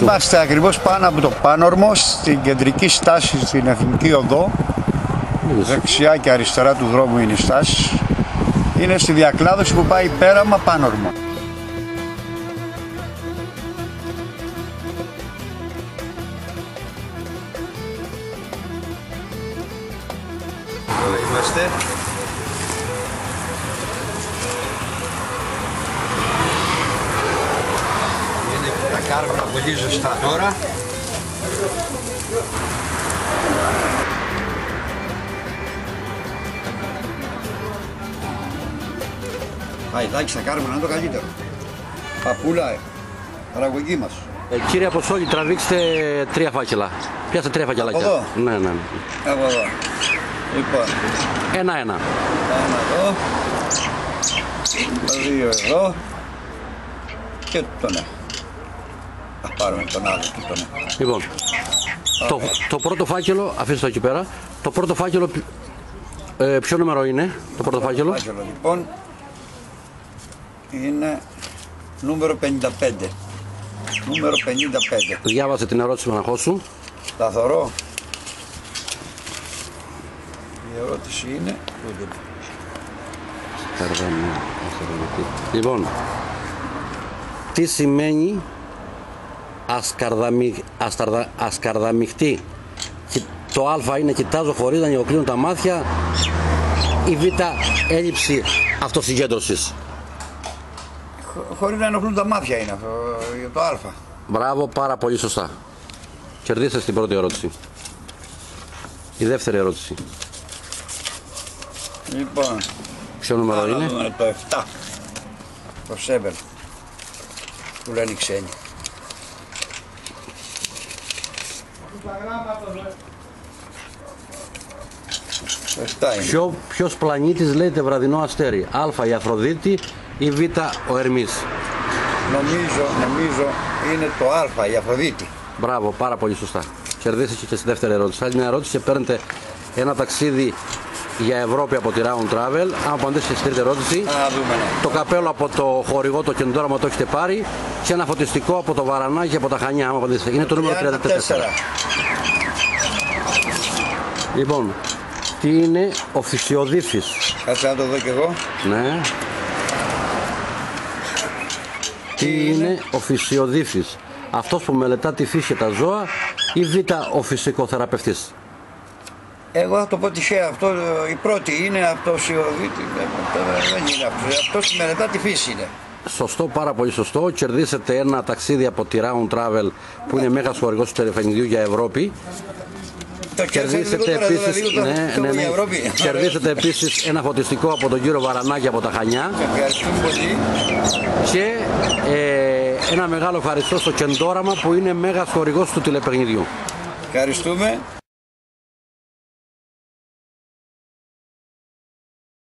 Είμαστε ακριβώς πάνω από το Πάνορμο, στην κεντρική στάση στην Εθνική Οδό. Δεξιά και αριστερά του δρόμου είναι η στάση. Είναι στη διακλάδωση που πάει Πέραμα Πάνορμο. Εδώ είμαστε. Είναι τα κάρβουνα πολύ ζεστά τώρα. Αιδάκι στα κάρβουνα είναι το καλύτερο. Παπούλα, παραγωγή μας. Κύριε Αποστόλη, τραβήξτε 3 φάκελα. Πιάστε 3 φακελάκια. Εδώ. Ναι. Από εδώ. Λοιπόν. Ένα-ένα. Ένα εδώ. 2 εδώ. Και τον ένα. Θα πάρουμε τον άλλο και τον ένα. Λοιπόν, το πρώτο φάκελο, αφήστε το εκεί πέρα. Το πρώτο φάκελο, ποιο νούμερο είναι το πρώτο φάκελο? Το φάκελο λοιπόν είναι νούμερο 55. Νούμερο 55. Διάβασε την ερώτηση με αναχώ σου. Τα θωρώ. Η ερώτηση είναι... Λοιπόν, τι σημαίνει ασκαρδαμιχτή? Το α είναι κοιτάζω χωρίς να ανοιγοκλίνουν τα μάτια, η β έλλειψη αυτοσυγκέντρωσης. Χωρίς να ενοχλούν τα μάτια είναι αυτό, το α. Μπράβο, πάρα πολύ σωστά. Κερδίσατε την πρώτη ερώτηση. Η δεύτερη ερώτηση. Λοιπόν, ποιο νούμερο είναι? Το 7. Το 7 που λένε οι ξένοι. Ποιος πλανήτης λέγεται βραδινό αστέρι? Α η Αφροδίτη ή Β ο Ερμής? Νομίζω είναι το α η Αφροδίτη. Μπράβο, πάρα πολύ σωστά. Κερδίσετε και στη δεύτερη ερώτηση. Άλλη μια ερώτηση και παίρνετε ένα ταξίδι για Ευρώπη από τη Round Travel. Αν απαντήσετε στη τρίτη ερώτηση, το καπέλο από το χορηγό το Κεντόραμα το έχετε πάρει και ένα φωτιστικό από το Βαρανάκι από τα Χανιά. Αν απαντήσετε, είναι το νούμερο 34. Λοιπόν, τι είναι ο φυσιοδίφης? Κάτσε να το δω κι εγώ. Ναι. Τι είναι ο φυσιοδίφης? Αυτός που μελετά τη φύση και τα ζώα ή Β ο φυσικοθεραπευτής? Εγώ θα το πω τυχαία. Αυτό, η πρώτη είναι αυτός δεν είναι αυτός που μελετά τη φύση είναι. Σωστό, πάρα πολύ σωστό. Κερδίσετε ένα ταξίδι από τη Round Travel που είναι μέγας χορηγός του τηλεφωνιδιού για Ευρώπη. Κερδίσετε επίσης ένα φωτιστικό από τον κύριο Βαρανάκη από τα Χανιά. Ευχαριστούμε πολύ. Και ένα μεγάλο ευχαριστώ στο Κεντόραμα που είναι μέγας χορηγός του τηλεπαιχνιδιού. Ευχαριστούμε.